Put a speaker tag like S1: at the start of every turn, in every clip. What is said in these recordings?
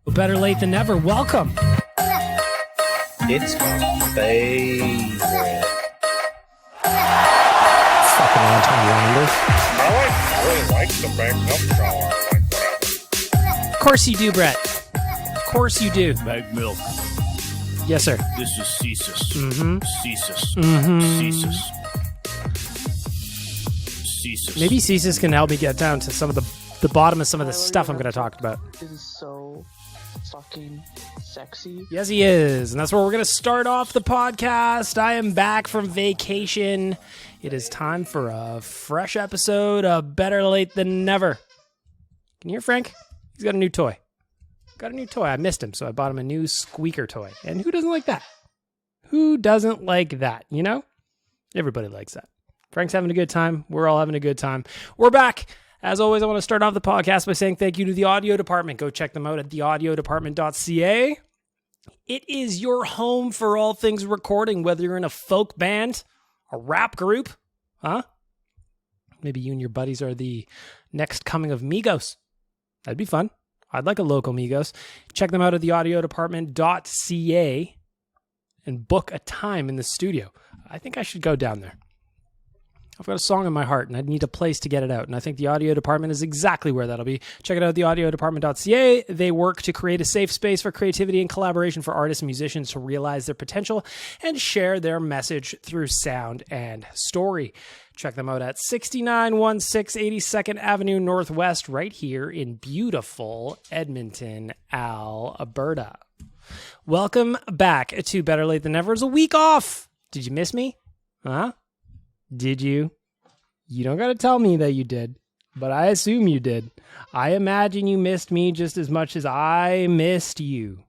S1: Better late than never. Welcome.
S2: It's my favorite.
S1: Fucking Anton
S2: I really like the back milk shower.
S1: Lander. Of course you do, Brett. Of course you do.
S3: Bag milk.
S1: Yes, sir.
S3: This is Cesus.
S1: Mm-hmm.
S3: Cesus.
S1: Mm-hmm.
S3: Cesus. Cesus.
S1: Maybe Cesus can help me get down to some of the bottom of some of the stuff I'm going to talk about.
S4: This is so fucking sexy.
S1: Yes, he is. And that's where we're going to start off the podcast. I am back from vacation. It is time for a fresh episode of Better Late Than Never. Can you hear Frank? He's got a new toy. I missed him, so I bought him a new squeaker toy. And who doesn't like that? Who doesn't like that, you know? Everybody likes that. Frank's having a good time. We're all having a good time. We're back. As always, I want to start off the podcast by saying thank you to the audio department. Go check them out at theaudiodepartment.ca. It is your home for all things recording, whether you're in a folk band, a rap group, huh? Maybe you and your buddies are the next coming of Migos. That'd be fun. I'd like a local Migos. Check them out at theaudiodepartment.ca and book a time in the studio. I think I should go down there. I've got a song in my heart, and I need a place to get it out, and I think the audio department is exactly where that'll be. Check it out at theaudiodepartment.ca. They work to create a safe space for creativity and collaboration for artists and musicians to realize their potential and share their message through sound and story. Check them out at 6916 82nd Avenue Northwest, right here in beautiful Edmonton, Alberta. Welcome back to Better Late Than Never. It's a week off. Did you miss me? Huh? Did you? You don't got to tell me that you did, but I assume you did. I imagine you missed me just as much as I missed you.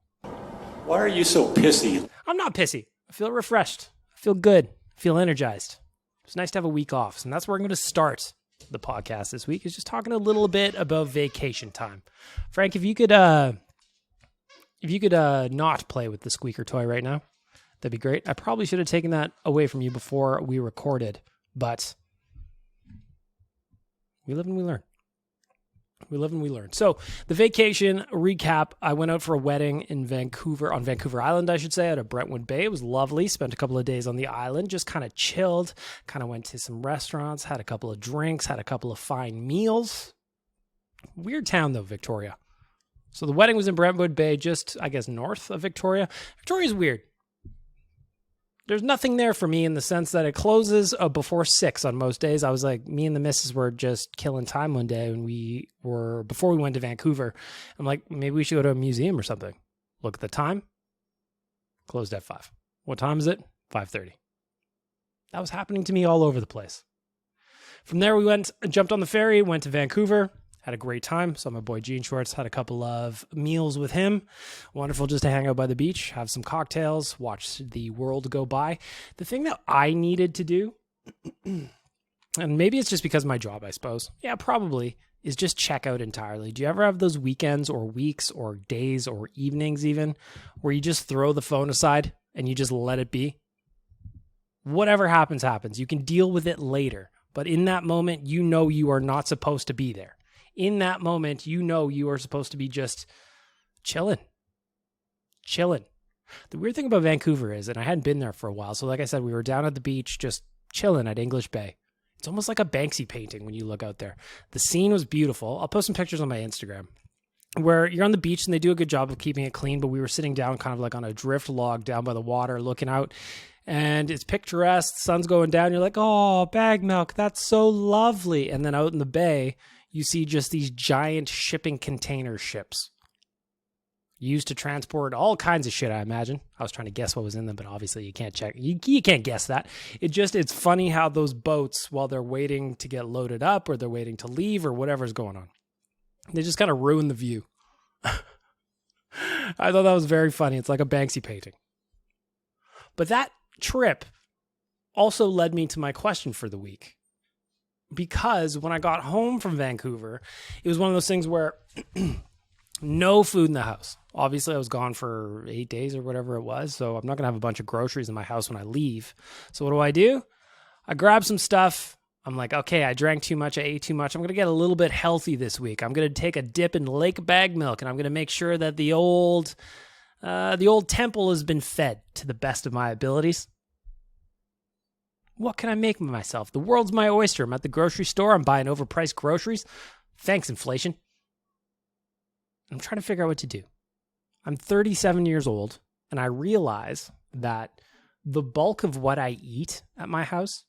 S5: Why are you so pissy?
S1: I'm not pissy. I feel refreshed. I feel good. I feel energized. It's nice to have a week off, and that's where I'm going to start the podcast this week, is just talking a little bit about vacation time. Frank, if you could not play with the squeaker toy right now, that'd be great. I probably should have taken that away from you before we recorded, but we live and we learn. We live and we learn. So the vacation recap, I went out for a wedding in Vancouver, on Vancouver Island, I should say, out of Brentwood Bay. It was lovely. Spent a couple of days on the island, just kind of chilled, kind of went to some restaurants, had a couple of drinks, had a couple of fine meals. Weird town though, Victoria. So the wedding was in Brentwood Bay, just, I guess, north of Victoria. Victoria's weird. There's nothing there for me in the sense that it closes before 6 on most days. I was like, me and the missus were just killing time one day when before we went to Vancouver. I'm like, maybe we should go to a museum or something. Look at the time. Closed at 5. What time is it? 5:30. That was happening to me all over the place. From there, we jumped on the ferry, went to Vancouver. Had a great time. Saw my boy Gene Schwartz. Had a couple of meals with him. Wonderful just to hang out by the beach, have some cocktails, watch the world go by. The thing that I needed to do, and maybe it's just because of my job, I suppose. Yeah, probably, is just check out entirely. Do you ever have those weekends or weeks or days or evenings even where you just throw the phone aside and you just let it be? Whatever happens, happens. You can deal with it later. But in that moment, you know you are not supposed to be there. In that moment, you know you are supposed to be just chilling. The weird thing about Vancouver is, and I hadn't been there for a while, so like I said, we were down at the beach just chilling at English Bay. It's almost like a Banksy painting when you look out there. The scene was beautiful. I'll post some pictures on my Instagram where you're on the beach and they do a good job of keeping it clean, but we were sitting down kind of like on a drift log down by the water looking out, and it's picturesque. The sun's going down. You're like, oh, bag milk, that's so lovely. And then out in the bay, you see just these giant shipping container ships used to transport all kinds of shit, I imagine. I was trying to guess what was in them, but obviously you can't check. You can't guess that. It's funny how those boats, while they're waiting to get loaded up or they're waiting to leave or whatever's going on, they just kind of ruin the view. I thought that was very funny. It's like a Banksy painting. But that trip also led me to my question for the week. Because when I got home from Vancouver, it was one of those things where no food in the house. Obviously, I was gone for 8 days or whatever it was, so I'm not going to have a bunch of groceries in my house when I leave. So what do? I grab some stuff I'm like, okay, I drank too much, I ate too much. I'm going to get a little bit healthy this week. I'm going to take a dip in lake bag milk, and I'm going to make sure that the old temple has been fed to the best of my abilities. What can I make of myself? The world's my oyster. I'm at the grocery store. I'm buying overpriced groceries. Thanks, inflation. I'm trying to figure out what to do. I'm 37 years old, and I realize that the bulk of what I eat at my house,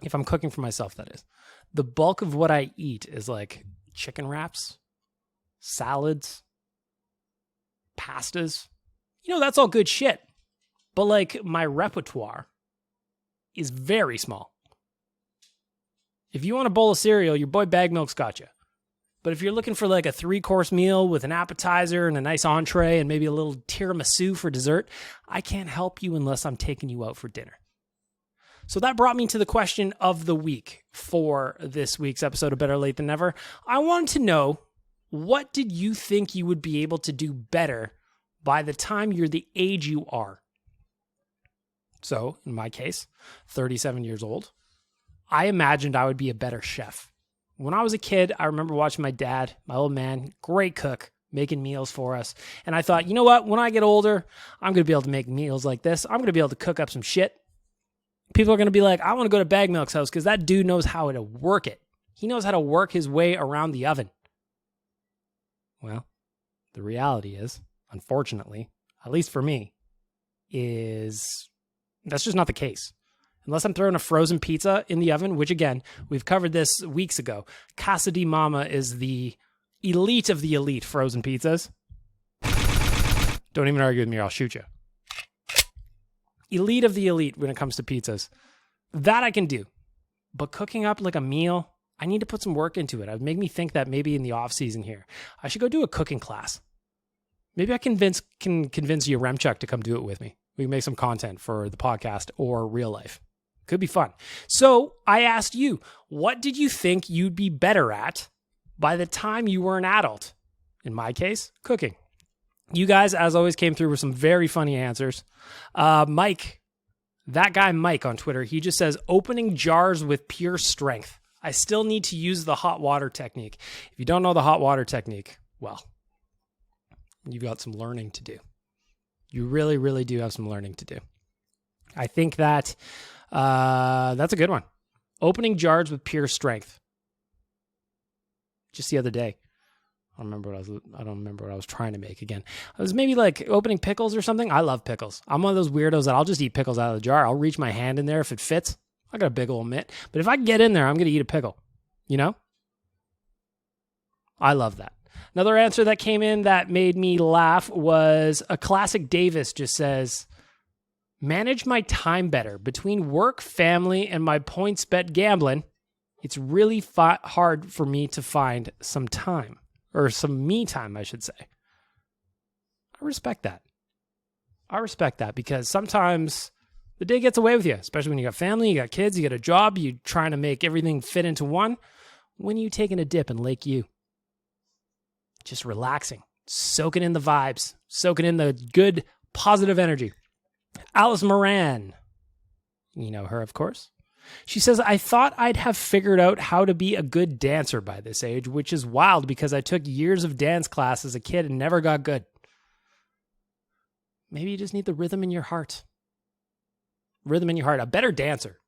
S1: if I'm cooking for myself, that is, the bulk of what I eat is like chicken wraps, salads, pastas. That's all good shit. But like my repertoire is very small. If you want a bowl of cereal, your boy Bag Milk's got you. But if you're looking for like a 3-course meal with an appetizer and a nice entree and maybe a little tiramisu for dessert, I can't help you unless I'm taking you out for dinner. So that brought me to the question of the week for this week's episode of Better Late Than Never. I wanted to know, what did you think you would be able to do better by the time you're the age you are? So, in my case, 37 years old, I imagined I would be a better chef. When I was a kid, I remember watching my dad, my old man, great cook, making meals for us. And I thought, you know what? When I get older, I'm going to be able to make meals like this. I'm going to be able to cook up some shit. People are going to be like, I want to go to Bag Milk's house because that dude knows how to work it. He knows how to work his way around the oven. Well, the reality is, unfortunately, at least for me, is that's just not the case. Unless I'm throwing a frozen pizza in the oven, which again, we've covered this weeks ago. Casa di Mama is the elite of the elite frozen pizzas. Don't even argue with me or I'll shoot you. Elite of the elite when it comes to pizzas. That I can do. But cooking up like a meal, I need to put some work into it. It would make me think that maybe in the off season here, I should go do a cooking class. Maybe I can convince Yaremchuk to come do it with me. We can make some content for the podcast or real life. Could be fun. So I asked you, what did you think you'd be better at by the time you were an adult? In my case, cooking. You guys, as always, came through with some very funny answers. Mike, that guy Mike on Twitter, he just says, opening jars with pure strength. I still need to use the hot water technique. If you don't know the hot water technique, well, you've got some learning to do. You really, really do have some learning to do. I think that that's a good one. Opening jars with pure strength. Just the other day. I don't remember what I was trying to make again. It was maybe like opening pickles or something. I love pickles. I'm one of those weirdos that I'll just eat pickles out of the jar. I'll reach my hand in there if it fits. I got a big old mitt. But if I get in there, I'm going to eat a pickle. You know? I love that. Another answer that came in that made me laugh was a classic Davis just says, manage my time better. Between work, family, and my points bet gambling, it's really hard for me to find some time. Or some me time, I should say. I respect that. I respect that because sometimes the day gets away with you, especially when you got family, you got kids, you got a job, you're trying to make everything fit into one. When are you taking a dip in Lake U? Just relaxing, soaking in the vibes, soaking in the good, positive energy. Alice Moran, you know her, of course. She says, I thought I'd have figured out how to be a good dancer by this age, which is wild because I took years of dance class as a kid and never got good. Maybe you just need the rhythm in your heart. Rhythm in your heart. A better dancer.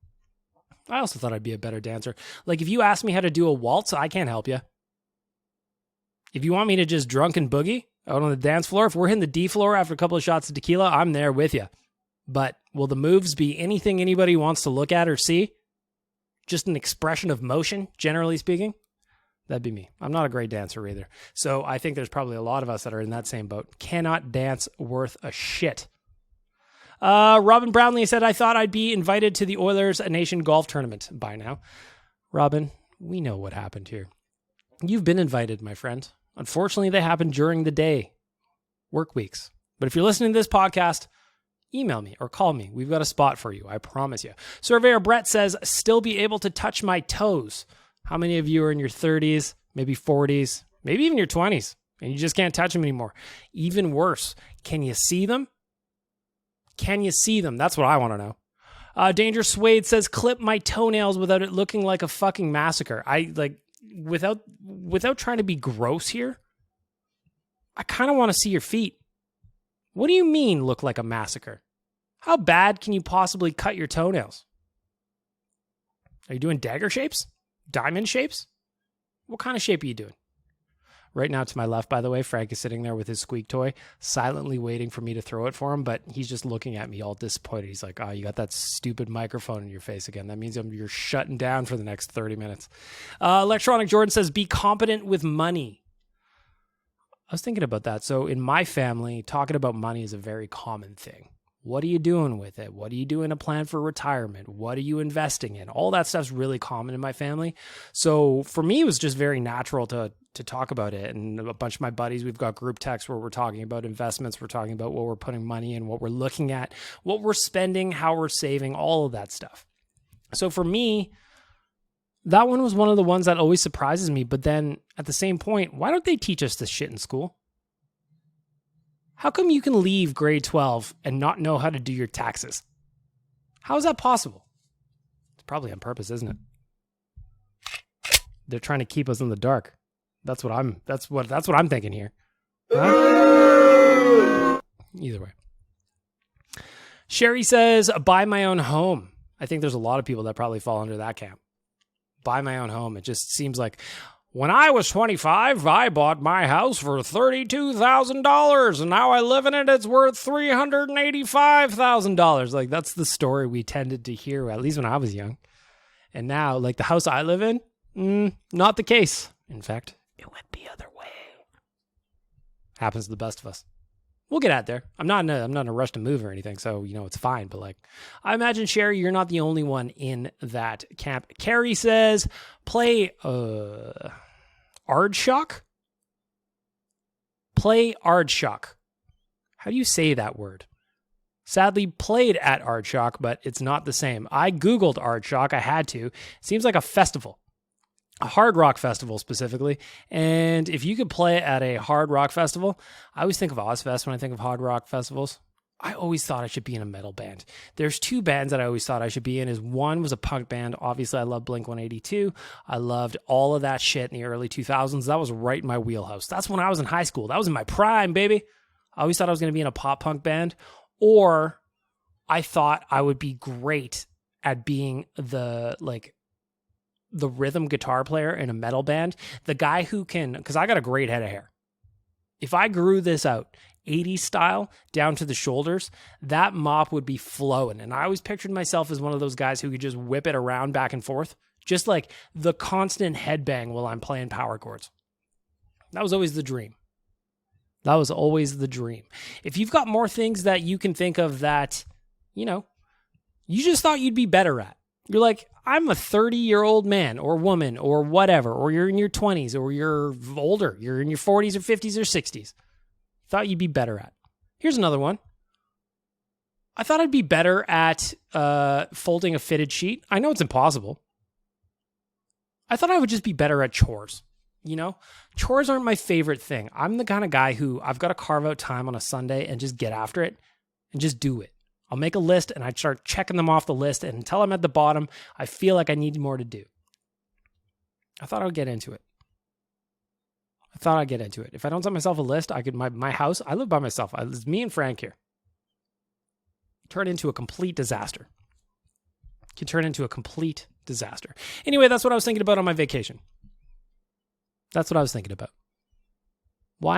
S1: I also thought I'd be a better dancer. Like if you ask me how to do a waltz, I can't help you. If you want me to just drunken boogie out on the dance floor, if we're hitting the D floor after a couple of shots of tequila, I'm there with you. But will the moves be anything anybody wants to look at or see? Just an expression of motion, generally speaking? That'd be me. I'm not a great dancer either. So I think there's probably a lot of us that are in that same boat. Cannot dance worth a shit. Robin Brownlee said, I thought I'd be invited to the Oilers Nation golf tournament by now. Robin, we know what happened here. You've been invited, my friend. Unfortunately, they happen during the day, work weeks. But if you're listening to this podcast, email me or call me. We've got a spot for you. I promise you. Surveyor Brett says, still be able to touch my toes. How many of you are in your 30s, maybe 40s, maybe even your 20s, and you just can't touch them anymore? Even worse, can you see them? Can you see them? That's what I want to know. Danger Suede says, clip my toenails without it looking like a fucking massacre. Without trying to be gross here, I kind of want to see your feet. What do you mean look like a massacre? How bad can you possibly cut your toenails? Are you doing dagger shapes? Diamond shapes? What kind of shape are you doing? Right now to my left, by the way, Frank is sitting there with his squeak toy, silently waiting for me to throw it for him, but he's just looking at me all disappointed. He's like, oh, you got that stupid microphone in your face again. That means you're shutting down for the next 30 minutes. Electronic Jordan says, be competent with money. I was thinking about that. So in my family, talking about money is a very common thing. What are you doing with it? What are you doing to plan for retirement? What are you investing in? All that stuff's really common in my family. So for me, it was just very natural to talk about it. And a bunch of my buddies, we've got group texts where we're talking about investments. We're talking about what we're putting money in, what we're looking at, what we're spending, how we're saving, all of that stuff. So for me, that one was one of the ones that always surprises me. But then at the same point, why don't they teach us this shit in school? How come you can leave grade 12 and not know how to do your taxes? How is that possible? It's probably on purpose, isn't it? They're trying to keep us in the dark. That's what I'm thinking here. Huh? Either way. Sherry says, buy my own home. I think there's a lot of people that probably fall under that camp. Buy my own home. It just seems like, when I was 25, I bought my house for $32,000, and now I live in it, it's worth $385,000. Like, that's the story we tended to hear, at least when I was young. And now, like, the house I live in, not the case. In fact, it went the other way. Happens to the best of us. We'll get out there. I'm not in a rush to move or anything, so, it's fine. But, like, I imagine, Sherry, you're not the only one in that camp. Carrie says, play Ardshock? Play Ardshock. How do you say that word? Sadly, played at Ardshock, but it's not the same. I Googled Ardshock. I had to. It seems like a festival. A hard rock festival specifically. And if you could play at a hard rock festival, I always think of Ozfest when I think of hard rock festivals. I always thought I should be in a metal band. There's two bands that I always thought I should be in. One was a punk band. Obviously, I love Blink-182. I loved all of that shit in the early 2000s. That was right in my wheelhouse. That's when I was in high school. That was in my prime, baby. I always thought I was going to be in a pop punk band. Or I thought I would be great at being the rhythm guitar player in a metal band, the guy who can, because I got a great head of hair. If I grew this out 80s style down to the shoulders, that mop would be flowing. And I always pictured myself as one of those guys who could just whip it around back and forth, just like the constant headbang while I'm playing power chords. That was always the dream. That was always the dream. If you've got more things that you can think of that, you just thought you'd be better at. You're like, I'm a 30-year-old man or woman or whatever, or you're in your 20s or you're older. You're in your 40s or 50s or 60s. Thought you'd be better at. Here's another one. I thought I'd be better at folding a fitted sheet. I know it's impossible. I thought I would just be better at chores. Chores aren't my favorite thing. I'm the kind of guy who I've got to carve out time on a Sunday and just get after it and just do it. I'll make a list and I start checking them off the list, and until I'm at the bottom, I feel like I need more to do. I thought I would get into it. If I don't set myself a list, I could, my house, I live by myself. It's me and Frank here. Turn into a complete disaster. Anyway, that's what I was thinking about on my vacation. Why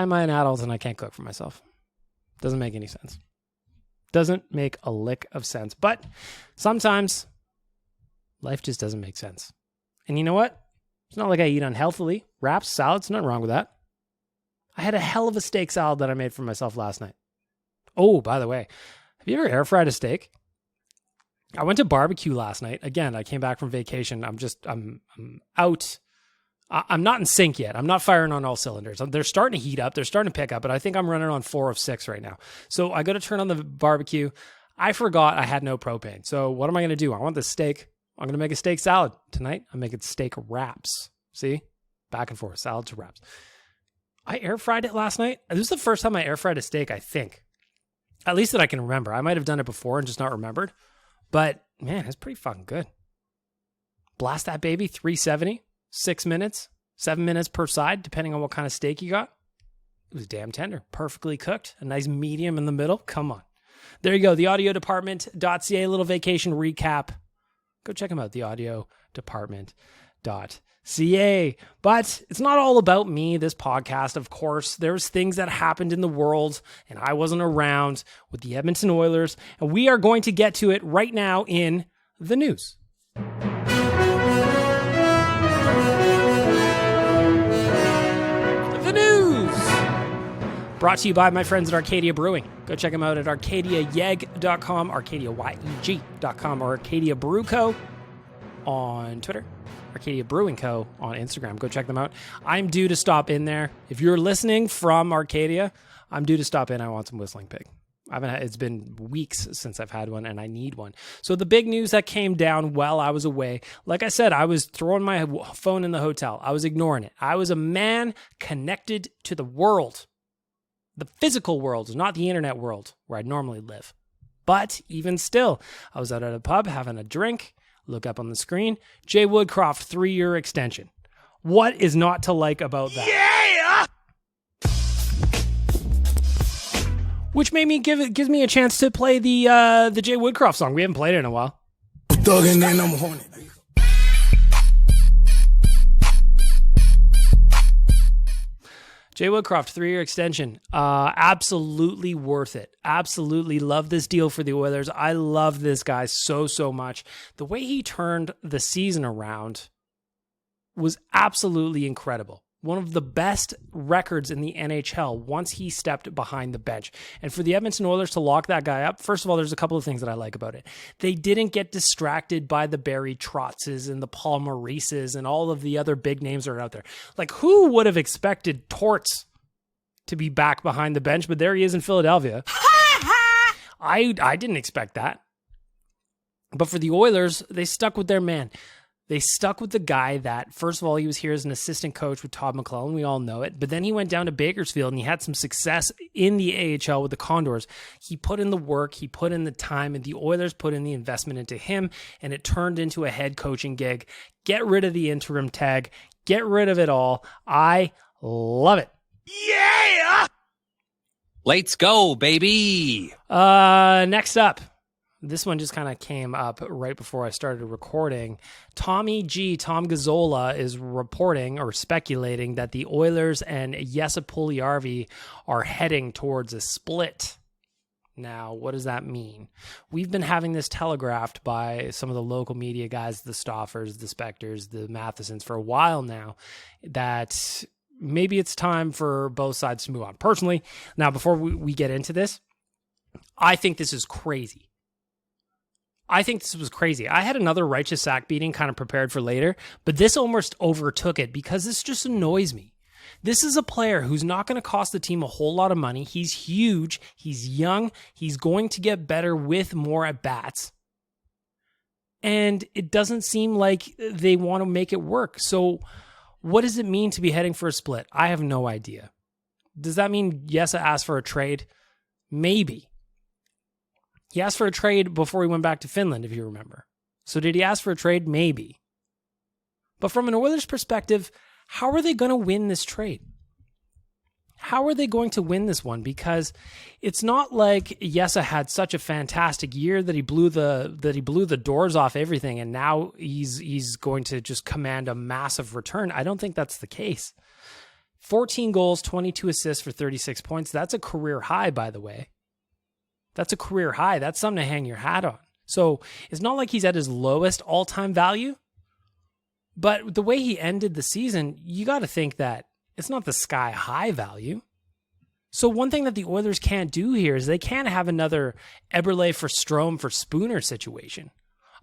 S1: am I an adult and I can't cook for myself? Doesn't make any sense. Doesn't make a lick of sense. But sometimes life just doesn't make sense. And you know what? It's not like I eat unhealthily. Wraps, salads, nothing wrong with that. I had a hell of a steak salad that I made for myself last night. Oh, by the way, have you ever air fried a steak? I went to barbecue last night. Again, I came back from vacation. I'm out. I'm not in sync yet. I'm not firing on all cylinders. They're starting to heat up. They're starting to pick up, but I think I'm running on 4 of 6 right now. So I go to turn on the barbecue. I forgot I had no propane. So what am I going to do? I want this steak. I'm going to make a steak salad. Tonight, I'm making steak wraps. See? Back and forth. Salad to wraps. I air fried it last night. This is the first time I air fried a steak, I think. At least that I can remember. I might have done it before and just not remembered. But, man, it's pretty fucking good. Blast that baby, 370, 6 minutes, 7 minutes per side, depending on what kind of steak you got. It was damn tender, perfectly cooked, a nice medium in the middle. Come on. There you go, theaudiodepartment.ca, little vacation recap. Go check them out, theaudiodepartment.ca. But it's not all about me, this podcast, of course. There's things that happened in the world, and I wasn't around with the Edmonton Oilers, and we are going to get to it right now in the news. The news! Brought to you by my friends at Arcadia Brewing. Go check them out at arcadiayeg.com, arcadiayeg.com, or Arcadia Brew Co. on Twitter, Arcadia Brewing Co. on Instagram. Go check them out. I'm due to stop in there. If you're listening from Arcadia, I'm due to stop in. I want some Whistling Pig. It's been weeks since I've had one, and I need one. So the big news that came down while I was away, like I said, I was throwing my phone in the hotel. I was ignoring it. I was a man connected to the world. The physical world, not the internet world where I normally live. But even still, I was out at a pub having a drink. Look up on the screen. Jay Woodcroft, 3-year extension. What is not to like about that? Yeah! Which made me gives me a chance to play the Jay Woodcroft song. We haven't played it in a while.
S6: Thuggin' and I'm horny.
S1: Jay Woodcroft, 3-year extension. Absolutely worth it. Absolutely love this deal for the Oilers. I love this guy so much. The way he turned the season around was absolutely incredible. One of the best records in the NHL once he stepped behind the bench. And for the Edmonton Oilers to lock that guy up, first of all, there's a couple of things that I like about it. They didn't get distracted by the Barry Trotzes and the Paul Maurices and all of the other big names that are out there. Like, who would have expected Torts to be back behind the bench? But there he is in Philadelphia. I didn't expect that. But for the Oilers, they stuck with their man. They stuck with the guy that, first of all, he was here as an assistant coach with Todd McClellan. We all know it. But then he went down to Bakersfield and he had some success in the AHL with the Condors. He put in the work, he put in the time, and the Oilers put in the investment into him, and it turned into a head coaching gig. Get rid of the interim tag. Get rid of it all. I love it.
S6: Yeah!
S7: Let's go, baby.
S1: Next up. This one just kind of came up right before I started recording. Tom Gazzola is reporting or speculating that the Oilers and Jesse Puljujarvi are heading towards a split. Now, what does that mean? We've been having this telegraphed by some of the local media guys, the Stoffers, the Spectors, the Mathesons, for a while now, that maybe it's time for both sides to move on. Personally, now, before we get into this, I think this is crazy. I think this was crazy. I had another righteous sack beating kind of prepared for later, but this almost overtook it because this just annoys me. This is a player who's not going to cost the team a whole lot of money. He's huge. He's young. He's going to get better with more at-bats. And it doesn't seem like they want to make it work. So what does it mean to be heading for a split? I have no idea. Does that mean Jesse asked for a trade? Maybe. He asked for a trade before he went back to Finland, if you remember. So did he ask for a trade? Maybe. But from an Oilers perspective, how are they going to win this trade? How are they going to win this one? Because it's not like Jesse had such a fantastic year that he blew the doors off everything, and now he's going to just command a massive return. I don't think that's the case. 14 goals, 22 assists for 36 points. That's a career high, by the way. That's a career high. That's something to hang your hat on. So it's not like he's at his lowest all-time value, but the way he ended the season, you got to think that it's not the sky-high value. So one thing that the Oilers can't do here is they can't have another Eberle for Strome for Spooner situation.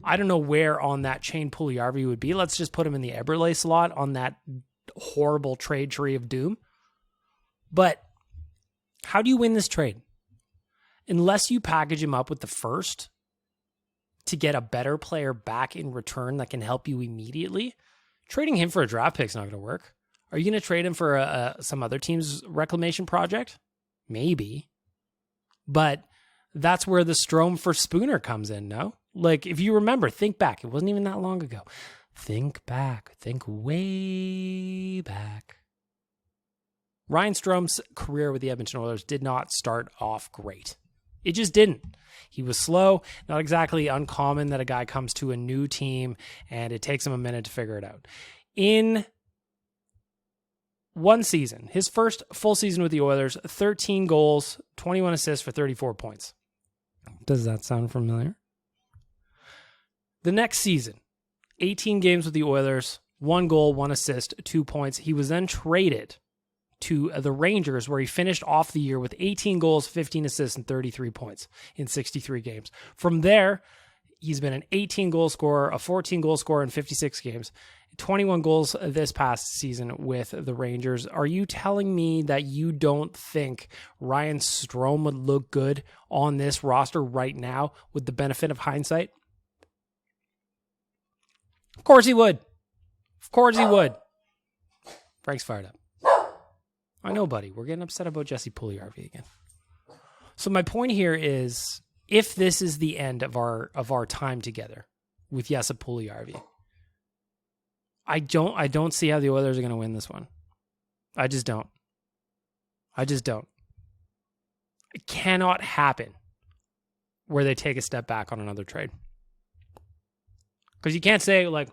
S1: I don't know where on that chain Puljujarvi would be. Let's just put him in the Eberle slot on that horrible trade tree of doom. But how do you win this trade? Unless you package him up with the first to get a better player back in return that can help you immediately, trading him for a draft pick is not going to work. Are you going to trade him for some other team's reclamation project? Maybe. But that's where the Strome for Spooner comes in, no? Like, if you remember, think back. It wasn't even that long ago. Think back. Think way back. Ryan Strom's career with the Edmonton Oilers did not start off great. It just didn't. He was slow, not exactly uncommon that a guy comes to a new team and it takes him a minute to figure it out. In one season, his first full season with the Oilers, 13 goals, 21 assists for 34 points. Does that sound familiar? The next season, 18 games with the Oilers, 1 goal, 1 assist, 2 points. He was then traded to the Rangers, where he finished off the year with 18 goals, 15 assists, and 33 points in 63 games. From there, he's been an 18-goal scorer, a 14-goal scorer in 56 games, 21 goals this past season with the Rangers. Are you telling me that you don't think Ryan Strome would look good on this roster right now with the benefit of hindsight? Of course he would. Of course he would. Frank's fired up. I know, buddy. We're getting upset about Jesse Puljujarvi again. So my point here is, if this is the end of our time together with Jesse Puljujarvi, I don't see how the Oilers are going to win this one. I just don't. It cannot happen where they take a step back on another trade. Because you can't say, like,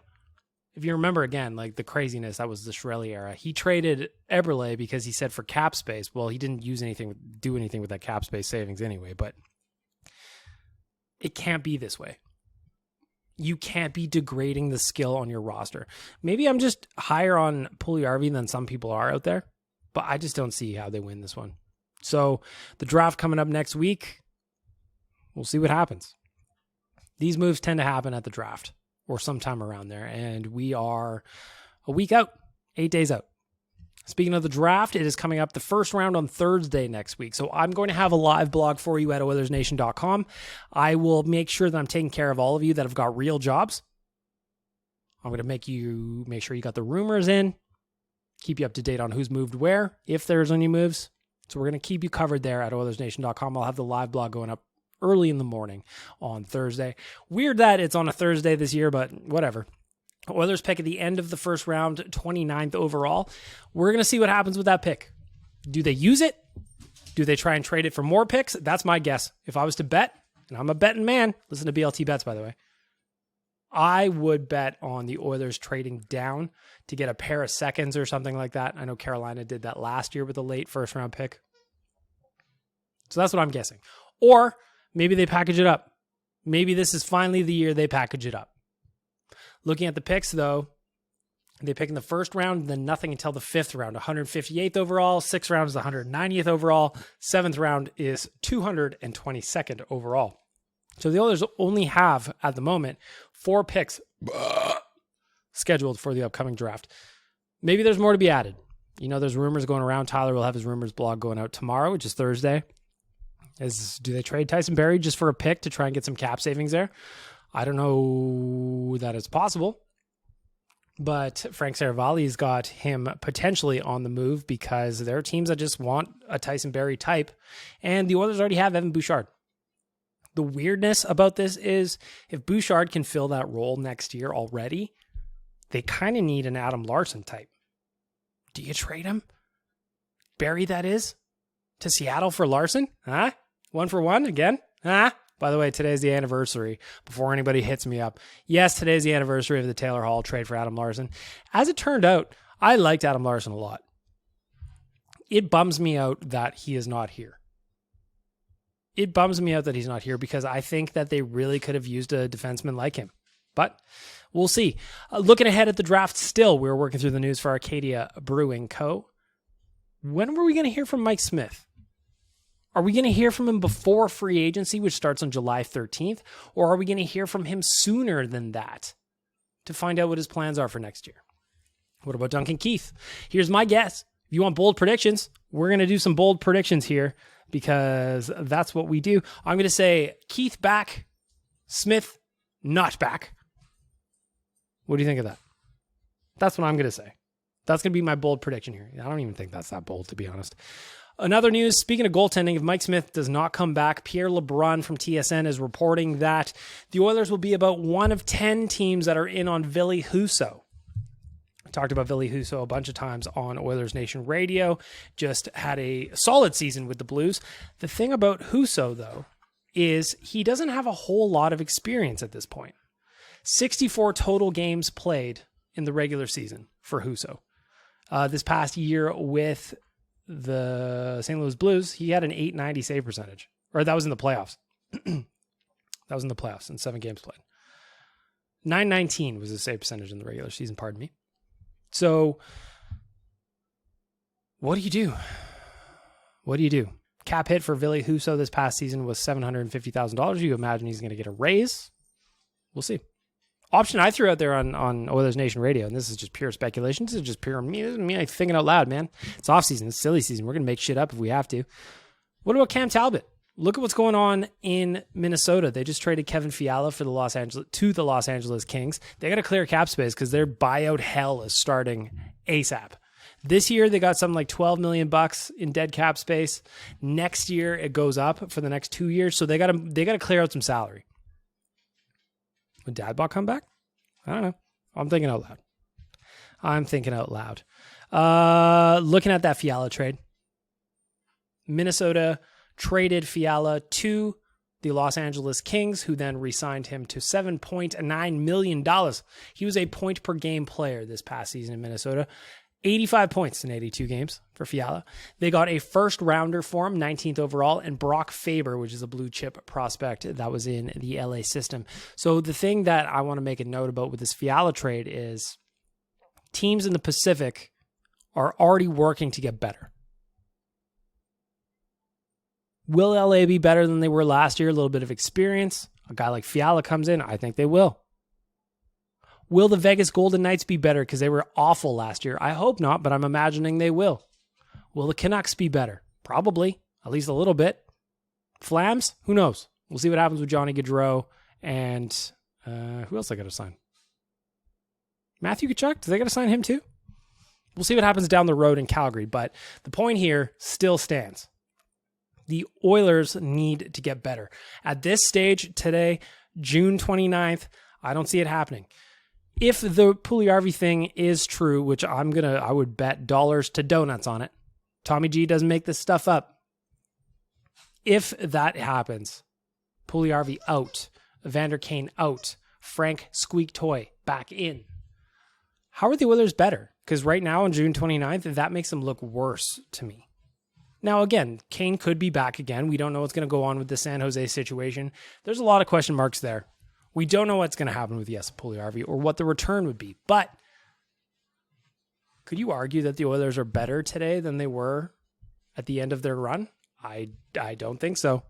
S1: if you remember again, like the craziness, that was the Chiarelli era. He traded Eberle because he said for cap space. Well, he didn't do anything with that cap space savings anyway, but it can't be this way. You can't be degrading the skill on your roster. Maybe I'm just higher on Puljujarvi than some people are out there, but I just don't see how they win this one. So the draft coming up next week, we'll see what happens. These moves tend to happen at the draft or sometime around there, and we are a week out, 8 days out. Speaking of the draft, it is coming up the first round on Thursday next week. So I'm going to have a live blog for you at OilersNation.com. I will make sure that I'm taking care of all of you that have got real jobs. I'm going to make sure you got the rumors in, keep you up to date on who's moved where, if there's any moves. So we're going to keep you covered there at OilersNation.com. I'll have the live blog going up early in the morning on Thursday. Weird that it's on a Thursday this year, but whatever. Oilers pick at the end of the first round, 29th overall. We're going to see what happens with that pick. Do they use it? Do they try and trade it for more picks? That's my guess. If I was to bet, and I'm a betting man, listen to BLT Bets, by the way, I would bet on the Oilers trading down to get a pair of seconds or something like that. I know Carolina did that last year with a late first round pick. So that's what I'm guessing. Or maybe they package it up. Maybe this is finally the year they package it up. Looking at the picks, though, they pick in the first round, then nothing until the fifth round. 158th overall, sixth round is 190th overall, seventh round is 222nd overall. So the Oilers only have, at the moment, 4 picks scheduled for the upcoming draft. Maybe there's more to be added. You know, there's rumors going around. Tyler will have his rumors blog going out tomorrow, which is Thursday. Do they trade Tyson Barrie just for a pick to try and get some cap savings there? I don't know that it's possible, but Frank Saravalli's got him potentially on the move because there are teams that just want a Tyson Barrie type, and the Oilers already have Evan Bouchard. The weirdness about this is if Bouchard can fill that role next year already, they kind of need an Adam Larson type. Do you trade him? Barrie, that is, to Seattle for Larson? Huh? 1 for 1 again? Huh? By the way, today's the anniversary, before anybody hits me up. Yes, today's the anniversary of the Taylor Hall trade for Adam Larson. As it turned out, I liked Adam Larson a lot. It bums me out that he is not here. It bums me out that he's not here because I think that they really could have used a defenseman like him. But we'll see. Looking ahead at the draft still, we're working through the news for Arcadia Brewing Co. When were we going to hear from Mike Smith? Are we going to hear from him before free agency, which starts on July 13th? Or are we going to hear from him sooner than that to find out what his plans are for next year? What about Duncan Keith? Here's my guess. If you want bold predictions, we're going to do some bold predictions here because that's what we do. I'm going to say Keith back, Smith not back. What do you think of that? That's what I'm going to say. That's going to be my bold prediction here. I don't even think that's that bold, to be honest. Another news, speaking of goaltending, if Mike Smith does not come back, Pierre LeBrun from TSN is reporting that the Oilers will be about one of 10 teams that are in on Ville Husso. I talked about Ville Husso a bunch of times on Oilers Nation Radio. Just had a solid season with the Blues. The thing about Husso, though, is he doesn't have a whole lot of experience at this point. 64 total games played in the regular season for Husso. This past year with the St. Louis Blues, he had an .890 save percentage. Or that was in the playoffs. That was in the playoffs in 7 games played. .919 was his save percentage in the regular season, pardon me. So, what do you do? What do you do? Cap hit for Ville Husso this past season was $750,000. You imagine he's going to get a raise? We'll see. Option I threw out there on Oilers Nation Radio, and this is just pure speculation. This is just pure me thinking out loud, man. It's off season. It's silly season. We're going to make shit up if we have to. What about Cam Talbot? Look at what's going on in Minnesota. They just traded Kevin Fiala to the Los Angeles Kings. They got to clear cap space because their buyout hell is starting ASAP. This year they got something like $12 million in dead cap space. Next year it goes up for the next 2 years. So they got to clear out some salary. Would Dadbot come back? I don't know. I'm thinking out loud. Looking at that Fiala trade. Minnesota traded Fiala to the Los Angeles Kings, who then re-signed him to $7.9 million. He was a point per game player this past season in Minnesota. 85 points in 82 games for Fiala. They got a first rounder for him, 19th overall, and Brock Faber, which is a blue chip prospect that was in the LA system. So the thing that I want to make a note about with this Fiala trade is teams in the Pacific are already working to get better. Will LA be better than they were last year? A little bit of experience. A guy like Fiala comes in. I think they will. Will the Vegas Golden Knights be better because they were awful last year? I hope not, but I'm imagining they will. Will the Canucks be better? Probably, at least a little bit. Flams? Who knows? We'll see what happens with Johnny Gaudreau and who else they got to sign? Matthew Tkachuk? Do they got to sign him too? We'll see what happens down the road in Calgary, but the point here still stands. The Oilers need to get better. At this stage today, June 29th, I don't see it happening. If the Puljujarvi thing is true, which I would bet dollars to donuts on it. Tommy G doesn't make this stuff up. If that happens, Puljujarvi out, Evander Kane out, Frank Squeak Toy back in. How are the Oilers better? Because right now on June 29th, that makes them look worse to me. Now, again, Kane could be back again. We don't know what's going to go on with the San Jose situation. There's a lot of question marks there. We don't know what's going to happen with Jesse Puljujarvi or what the return would be. But could you argue that the Oilers are better today than they were at the end of their run? I don't think so.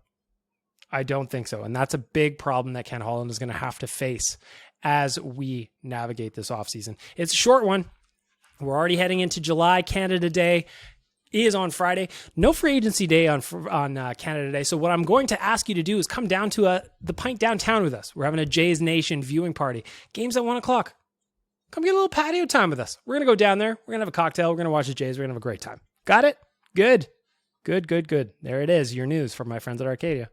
S1: I don't think so. And that's a big problem that Ken Holland is going to have to face as we navigate this offseason. It's a short one. We're already heading into July. Canada Day is on Friday. No free agency day on Canada Day. So what I'm going to ask you to do is come down to the Pint downtown with us. We're having a Jays Nation viewing party. Game's at 1 o'clock. Come get a little patio time with us. We're going to go down there. We're going to have a cocktail. We're going to watch the Jays. We're going to have a great time. Got it? Good. Good. There it is. Your news from my friends at Arcadia.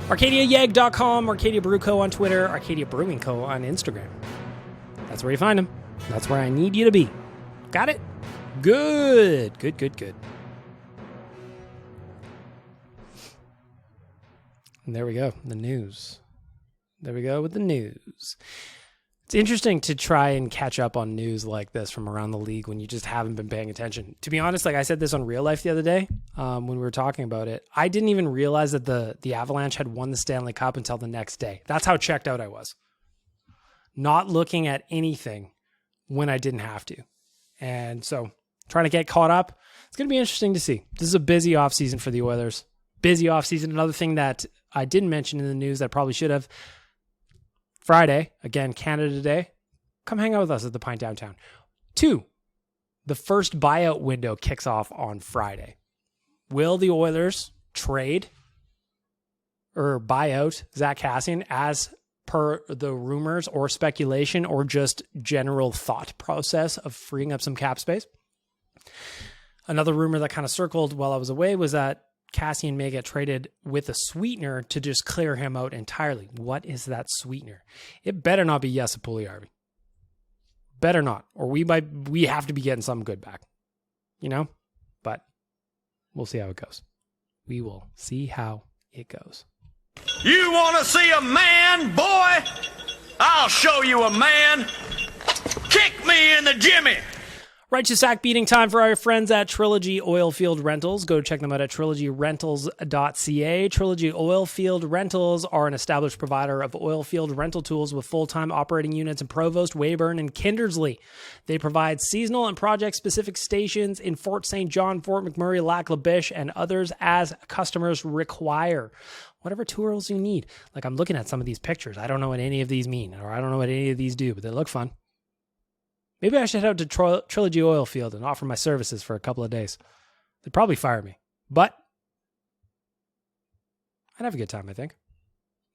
S1: ArcadiaYeg.com, Arcadia Brew Co. on Twitter, Arcadia Brewing Co. on Instagram. That's where you find them. That's where I need you to be. Got it? Good. And there we go. The news. There we go with the news. It's interesting to try and catch up on news like this from around the league when you just haven't been paying attention. To be honest, like I said this on Real Life the other day when we were talking about it, I didn't even realize that the Avalanche had won the Stanley Cup until the next day. That's how checked out I was. Not looking at anything when I didn't have to. And so trying to get caught up. It's going to be interesting to see. This is a busy offseason for the Oilers. Busy offseason. Another thing that I didn't mention in the news that I probably should have. Friday, again, Canada Day. Come hang out with us at the Pint downtown. 2, the first buyout window kicks off on Friday. Will the Oilers trade or buy out Zach Kassian as per the rumors or speculation or just general thought process of freeing up some cap space. Another rumor that kind of circled while I was away was that Cassian may get traded with a sweetener to just clear him out entirely. What is that sweetener? It better not be Jesse Puljujarvi. Better not, or we have to be getting something good back, but we'll see how it goes. We will see how it goes.
S6: You want to see a man, boy? I'll show you a man. Kick me in the jimmy.
S1: Righteous sack beating time for our friends at Trilogy Oilfield Rentals. Go check them out at trilogyrentals.ca. Trilogy Oilfield Rentals are an established provider of oilfield rental tools with full-time operating units in Provost, Weyburn, and Kindersley. They provide seasonal and project-specific stations in Fort St. John, Fort McMurray, Lac La Biche, and others as customers require. Whatever tools you need. Like, I'm looking at some of these pictures. I don't know what any of these mean, or I don't know what any of these do, but they look fun. Maybe I should head out to Trilogy Oilfield and offer my services for a couple of days. They'd probably fire me, but I'd have a good time, I think.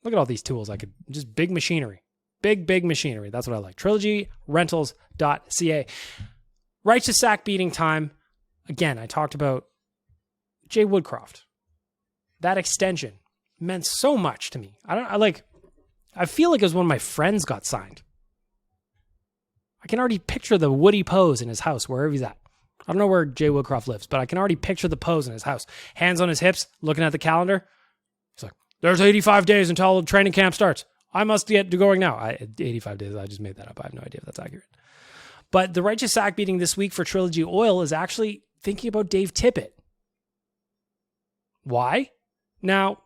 S1: Look at all these tools. Just big machinery. Big machinery. That's what I like. TrilogyRentals.ca. Righteous sack beating time. Again, I talked about Jay Woodcroft. That extension meant so much to me. I feel like it was when my friends got signed. I can already picture the Woody pose in his house, wherever he's at. I don't know where Jay Woodcroft lives, but I can already picture the pose in his house. Hands on his hips, looking at the calendar. He's like, there's 85 days until training camp starts. I must get to going now. 85 days, I just made that up. I have no idea if that's accurate. But the righteous sack beating this week for Trilogy Oil is actually thinking about Dave Tippett. Why? Now,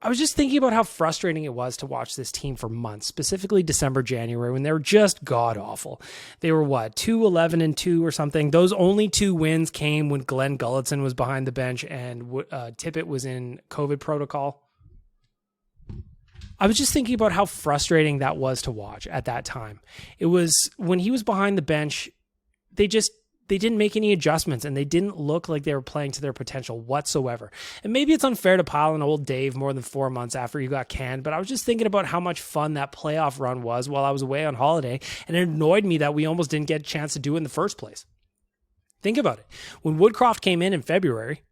S1: I was just thinking about how frustrating it was to watch this team for months, specifically December, January, when they were just god-awful. They were, 2-11-2 or something? Those only 2 wins came when Glenn Gulletson was behind the bench and Tippett was in COVID protocol. I was just thinking about how frustrating that was to watch at that time. It was, when he was behind the bench, they didn't make any adjustments and they didn't look like they were playing to their potential whatsoever. And maybe it's unfair to pile on old Dave more than 4 months after he got canned, but I was just thinking about how much fun that playoff run was while I was away on holiday, and it annoyed me that we almost didn't get a chance to do it in the first place. Think about it. When Woodcroft came in February,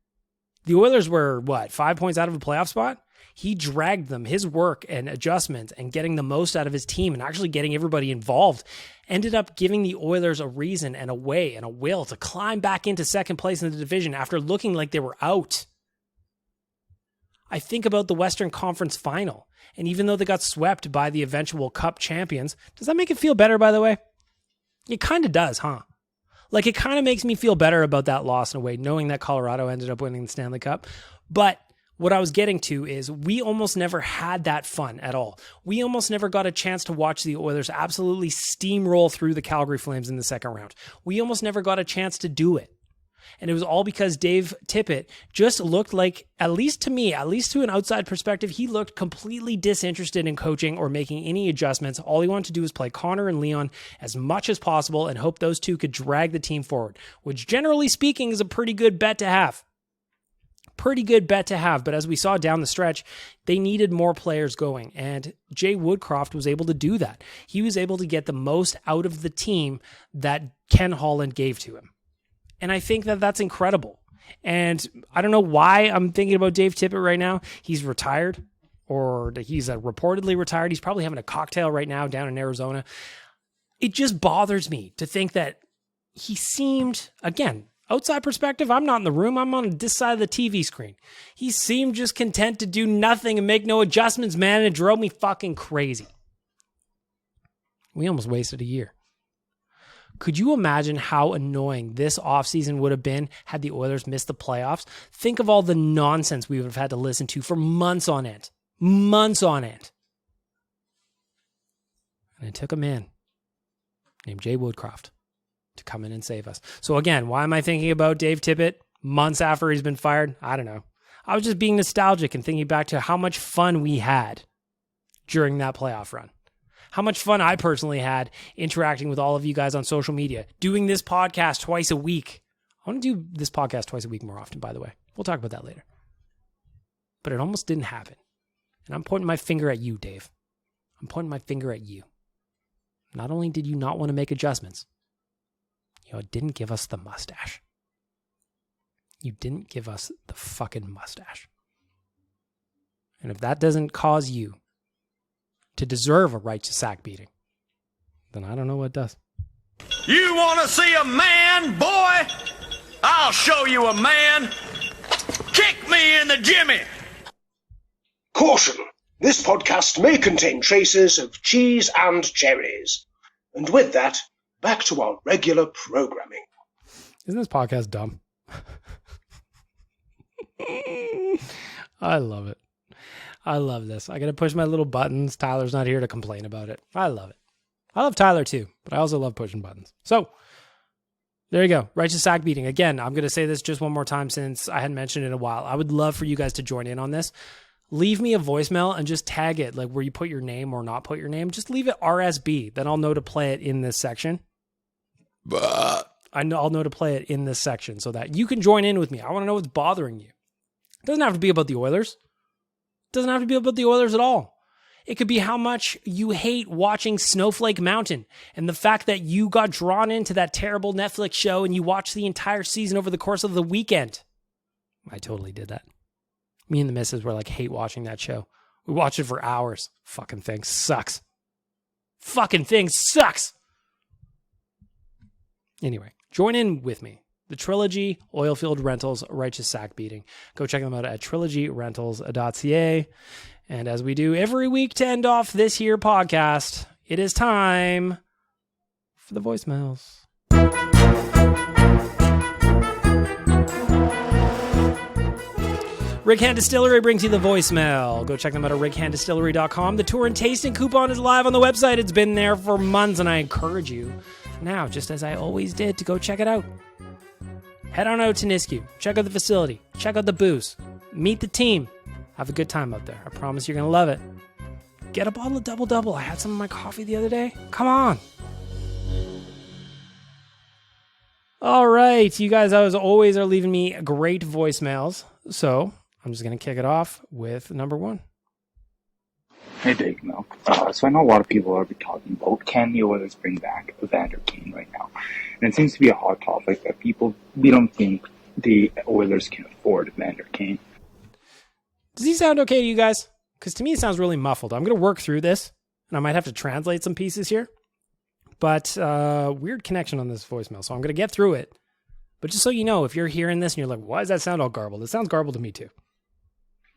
S1: the Oilers were, 5 points out of a playoff spot? He dragged them, his work and adjustments and getting the most out of his team and actually getting everybody involved ended up giving the Oilers a reason and a way and a will to climb back into second place in the division after looking like they were out. I think about the Western Conference Final, and even though they got swept by the eventual Cup champions, does that make it feel better, by the way? It kind of does, huh? Like, it kind of makes me feel better about that loss in a way, knowing that Colorado ended up winning the Stanley Cup. But what I was getting to is we almost never had that fun at all. We almost never got a chance to watch the Oilers absolutely steamroll through the Calgary Flames in the second round. We almost never got a chance to do it. And it was all because Dave Tippett just looked like, at least to me, at least to an outside perspective, he looked completely disinterested in coaching or making any adjustments. All he wanted to do was play Connor and Leon as much as possible and hope those two could drag the team forward, which generally speaking is a pretty good bet to have. But as we saw down the stretch, they needed more players going, and Jay Woodcroft was able to do that. He was able to get the most out of the team that Ken Holland gave to him. And I think that that's incredible. And I don't know why I'm thinking about Dave Tippett right now. He's retired, or he's reportedly retired. He's probably having a cocktail right now down in Arizona. It just bothers me to think that he seemed, again, outside perspective, I'm not in the room. I'm on this side of the TV screen. He seemed just content to do nothing and make no adjustments, man. It drove me fucking crazy. We almost wasted a year. Could you imagine how annoying this offseason would have been had the Oilers missed the playoffs? Think of all the nonsense we would have had to listen to for months on end. Months on end. And it took a man named Jay Woodcroft to come in and save us. So again, why am I thinking about Dave Tippett months after he's been fired? I don't know. I was just being nostalgic and thinking back to how much fun we had during that playoff run. How much fun I personally had interacting with all of you guys on social media, doing this podcast twice a week. I want to do this podcast twice a week more often, by the way. We'll talk about that later. But it almost didn't happen. And I'm pointing my finger at you, Dave. I'm pointing my finger at you. Not only did you not want to make adjustments, you didn't give us the mustache. You didn't give us the fucking mustache. And if that doesn't cause you to deserve a righteous sack beating, then I don't know what does.
S6: You want to see a man, boy? I'll show you a man. Kick me in the jimmy.
S8: Caution! This podcast may contain traces of cheese and cherries. And with that, back to our regular programming.
S1: Isn't this podcast dumb? I love it. I love this. I got to push my little buttons. Tyler's not here to complain about it. I love it. I love Tyler too, but I also love pushing buttons. So there you go. Righteous sack beating. Again, I'm going to say this just one more time since I hadn't mentioned it in a while. I would love for you guys to join in on this. Leave me a voicemail and just tag it, like where you put your name or not put your name. Just leave it RSB. Then I'll know to play it in this section. I'll know to play it in this section so that you can join in with me. I want to know what's bothering you. It doesn't have to be about the Oilers. It doesn't have to be about the Oilers at all. It could be how much you hate watching Snowflake Mountain and the fact that you got drawn into that terrible Netflix show and you watched the entire season over the course of the weekend. I totally did that. Me and the missus were like, hate watching that show. We watched it for hours. Fucking thing sucks. Fucking thing sucks. Anyway, join in with me. The Trilogy, Oilfield Rentals, Righteous Sack Beating. Go check them out at trilogyrentals.ca. And as we do every week to end off this here podcast, it is time for the voicemails. Righand Distillery brings you the voicemail. Go check them out at righanddistillery.com. The tour and tasting coupon is live on the website. It's been there for months, and I encourage you now, just as I always did, to go check it out. Head on out to Nisku. Check out the facility. Check out the booze. Meet the team. Have a good time out there. I promise you're going to love it. Get a bottle of Double Double. I had some in my coffee the other day. Come on. All right. You guys, as always, are leaving me great voicemails. So I'm just going to kick it off with number one.
S9: Hey, Big Milk. So I know a lot of people are talking about, can the Oilers bring back Evander Kane right now? And it seems to be a hot topic that we don't think the Oilers can afford Evander Kane.
S1: Does he sound okay to you guys? Because to me, it sounds really muffled. I'm going to work through this, and I might have to translate some pieces here. But weird connection on this voicemail, so I'm going to get through it. But just so you know, if you're hearing this and you're like, why does that sound all garbled? It sounds garbled to me too.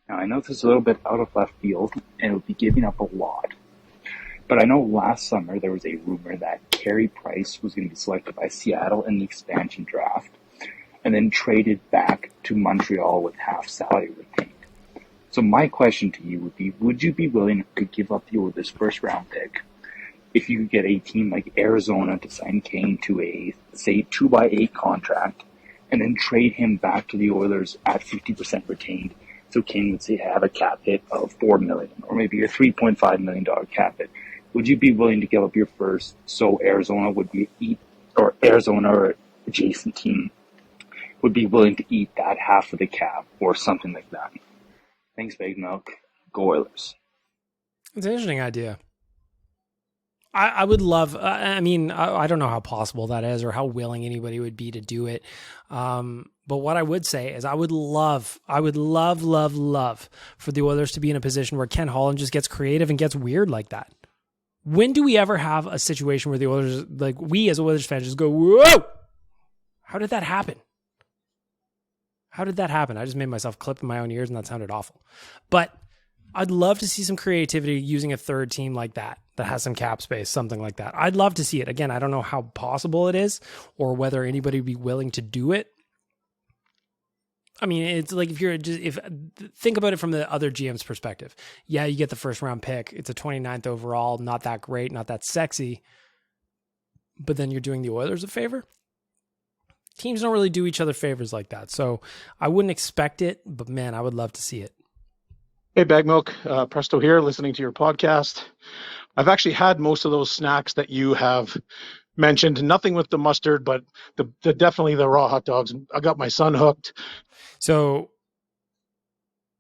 S9: Now, I know this is a little bit out of left field, and it would be giving up a lot. But I know last summer there was a rumor that Carey Price was going to be selected by Seattle in the expansion draft, and then traded back to Montreal with half salary retained. So my question to you would be, would you be willing to give up the Oilers' first-round pick if you could get a team like Arizona to sign Kane to a, say, 2x8 contract, and then trade him back to the Oilers at 50% retained, so Kane would say have a cap hit of $4 million, or maybe a $3.5 million cap hit? Would you be willing to give up your first so Arizona would be Arizona or adjacent team would be willing to eat that half of the cap or something like that? Thanks, Big Milk. Go Oilers.
S1: It's an interesting idea. I would love, I don't know how possible that is or how willing anybody would be to do it. But what I would say is I would love for the Oilers to be in a position where Ken Holland just gets creative and gets weird like that. When do we ever have a situation where the Oilers, like we as Oilers fans, just go, whoa, how did that happen? How did that happen? I just made myself clip in my own ears and that sounded awful. But I'd love to see some creativity using a third team like that has some cap space, something like that. I'd love to see it. Again, I don't know how possible it is or whether anybody would be willing to do it. I mean, it's like think about it from the other GM's perspective. Yeah, you get the first round pick. It's a 29th overall, not that great, not that sexy. But then you're doing the Oilers a favor. Teams don't really do each other favors like that. So I wouldn't expect it, but man, I would love to see it.
S10: Hey, Bag Milk, Presto here, listening to your podcast. I've actually had most of those snacks that you have mentioned. Nothing with the mustard, but definitely the raw hot dogs. I got my son hooked.
S1: So,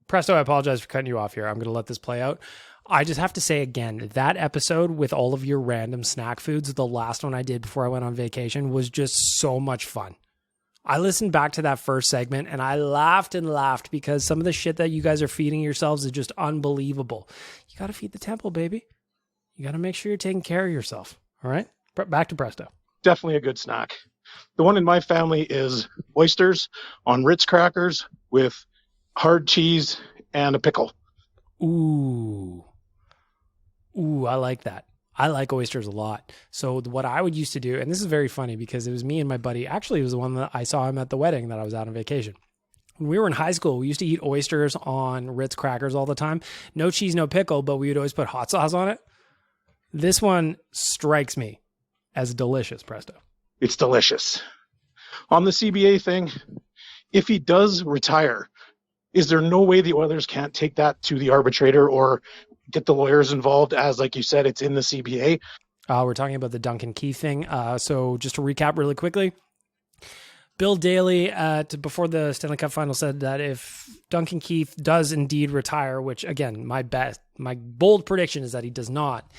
S1: Presto, I apologize for cutting you off here. I'm going to let this play out. I just have to say again, that episode with all of your random snack foods, the last one I did before I went on vacation, was just so much fun. I listened back to that first segment and I laughed and laughed because some of the shit that you guys are feeding yourselves is just unbelievable. You got to feed the temple, baby. You got to make sure you're taking care of yourself. All right? Back to Presto.
S10: Definitely a good snack. The one in my family is oysters on Ritz crackers with hard cheese and a pickle.
S1: Ooh, I like that. I like oysters a lot. So what I would used to do, and this is very funny because it was me and my buddy, actually it was the one that I saw him at the wedding that I was out on vacation. When we were in high school, we used to eat oysters on Ritz crackers all the time. No cheese, no pickle, but we would always put hot sauce on it. This one strikes me as delicious, Presto.
S10: It's delicious. On the CBA thing, if he does retire, is there no way the Oilers can't take that to the arbitrator or get the lawyers involved, as, like you said, it's in the CBA?
S1: We're talking about the Duncan Keith thing. So just to recap really quickly, Bill Daly, before the Stanley Cup final, said that if Duncan Keith does indeed retire, which, again, my bold prediction is that he does not,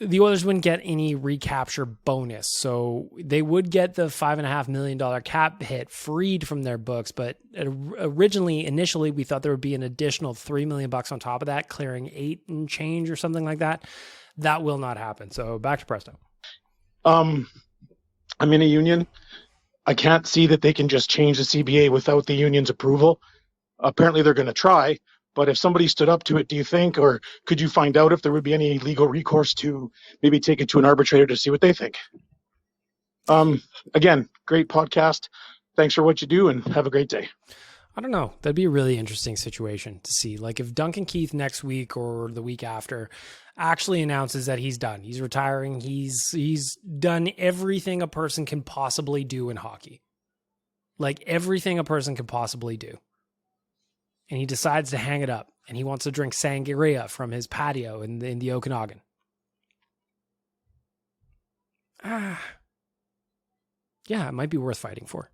S1: the Oilers wouldn't get any recapture bonus. So they would get the $5.5 million cap hit freed from their books. But initially, we thought there would be an additional $3 million on top of that, clearing $8 and change or something like that. That will not happen. So back to Presto.
S10: I'm in a union. I can't see that they can just change the CBA without the union's approval. Apparently they're going to try. But if somebody stood up to it, do you think, or could you find out if there would be any legal recourse to maybe take it to an arbitrator to see what they think? Again, great podcast. Thanks for what you do and have a great day.
S1: I don't know. That'd be a really interesting situation to see. Like if Duncan Keith next week or the week after actually announces that he's done, he's retiring, he's done everything a person can possibly do in hockey. Like everything a person can possibly do. And he decides to hang it up, and he wants to drink sangria from his patio in the Okanagan. Yeah, it might be worth fighting for.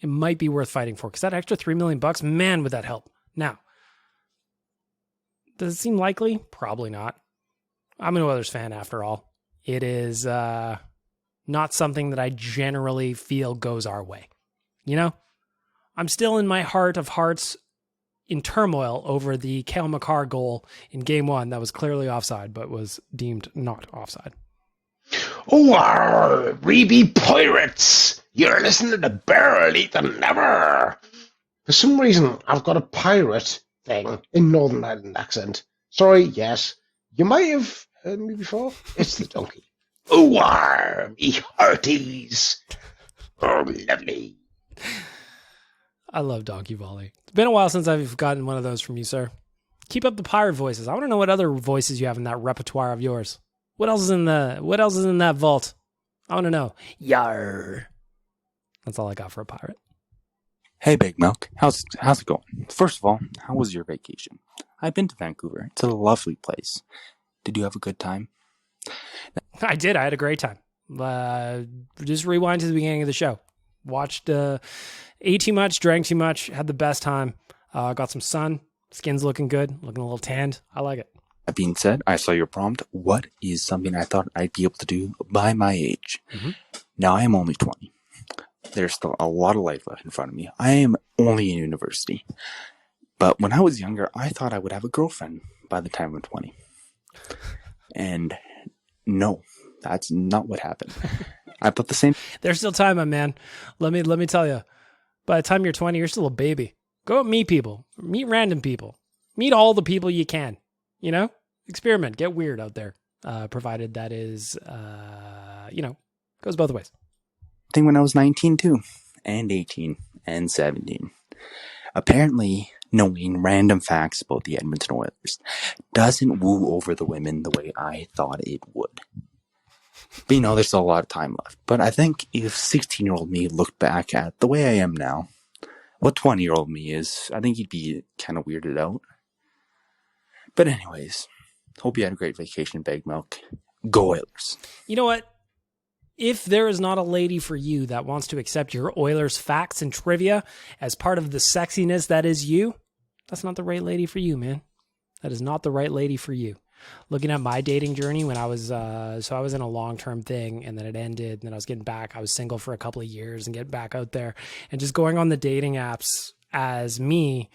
S1: It might be worth fighting for, because that extra $3 million, man, would that help. Now, does it seem likely? Probably not. I'm an Oilers fan after all. It is not something that I generally feel goes our way. You know? I'm still in my heart of hearts in turmoil over the Cale Makar goal in game 1 that was clearly offside, but was deemed not offside.
S8: Oh, Reeby Pirates! You're listening to Better Lait Than Never! For some reason, I've got a pirate thing in Northern Ireland accent. Sorry, yes. You might have heard me before. It's the donkey. Oh, me hearties! Oh, lovely.
S1: I love Donkey Volley. It's been a while since I've gotten one of those from you, sir. Keep up the pirate voices. I want to know what other voices you have in that repertoire of yours. What else is in that vault? I want to know. Yar. That's all I got for a pirate.
S11: Hey, Big Milk. How's it going? First of all, how was your vacation? I've been to Vancouver. It's a lovely place. Did you have a good time?
S1: I did. I had a great time. Just rewind to the beginning of the show. Watched, ate too much, drank too much, had the best time. Got some sun. Skin's looking good, looking a little tanned. I like it.
S11: That being said, I saw your prompt. What is something I thought I'd be able to do by my age? Mm-hmm. Now, I am only 20. There's still a lot of life left in front of me. I am only in university. But when I was younger, I thought I would have a girlfriend by the time I'm 20. And no, that's not what happened. I put the same.
S1: There's still time, my man. Let me tell you. By the time you're 20, you're still a baby. Go out, meet people. Meet random people. Meet all the people you can. You know? Experiment. Get weird out there. Provided that is, goes both ways.
S11: I think when I was 19 too. And 18. And 17. Apparently, knowing random facts about the Edmonton Oilers doesn't woo over the women the way I thought it would. But there's still a lot of time left. But I think if 16-year-old me looked back at the way I am now, what 20-year-old me is, I think he'd be kind of weirded out. But anyways, hope you had a great vacation, Big Milk. Go Oilers.
S1: You know what? If there is not a lady for you that wants to accept your Oilers facts and trivia as part of the sexiness that is you, that's not the right lady for you, man. That is not the right lady for you. Looking at my dating journey when I was, so I was in a long-term thing and then it ended and then I was getting back. I was single for a couple of years and getting back out there and just going on the dating apps as me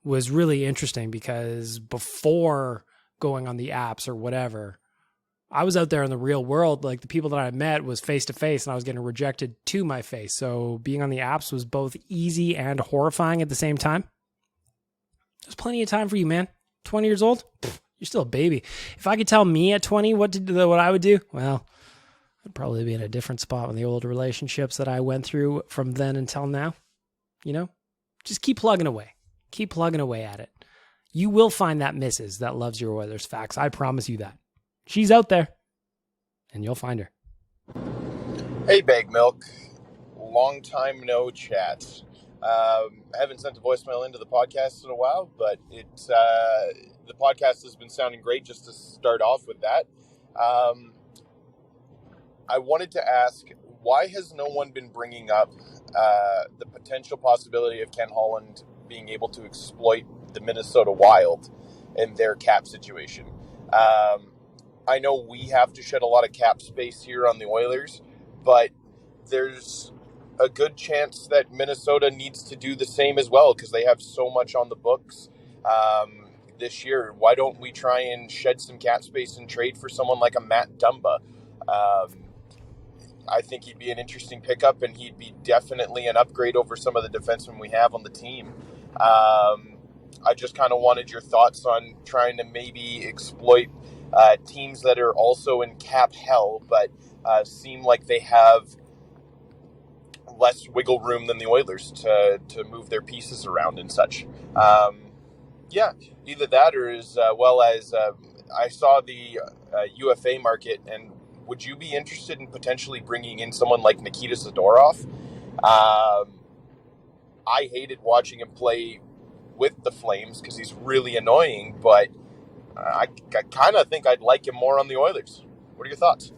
S1: was really interesting because before going on the apps or whatever, I was out there in the real world. Like the people that I met was face to face and I was getting rejected to my face. So being on the apps was both easy and horrifying at the same time. There's plenty of time for you, man. 20 years old? Pfft, you're still a baby. If I could tell me at 20 what I would do, well, I'd probably be in a different spot with the old relationships that I went through from then until now. You know, just keep plugging away. Keep plugging away at it. You will find that missus that loves your Oilers facts. I promise you that. She's out there, and you'll find her.
S12: Hey, Bag Milk. Long time no chat. I haven't sent a voicemail into the podcast in a while, but the podcast has been sounding great just to start off with that. I wanted to ask, why has no one been bringing up the potential possibility of Ken Holland being able to exploit the Minnesota Wild and their cap situation? I know we have to shed a lot of cap space here on the Oilers, but there's a good chance that Minnesota needs to do the same as well because they have so much on the books this year. Why don't we try and shed some cap space and trade for someone like a Matt Dumba? I think he'd be an interesting pickup, and he'd be definitely an upgrade over some of the defensemen we have on the team. I just kind of wanted your thoughts on trying to maybe exploit teams that are also in cap hell, but seem like they have less wiggle room than the Oilers to move their pieces around and such. Yeah, either that or as well as I saw the UFA market, and would you be interested in potentially bringing in someone like Nikita Zadorov? I hated watching him play with the Flames because he's really annoying, but I kind of think I'd like him more on the Oilers. What are your thoughts?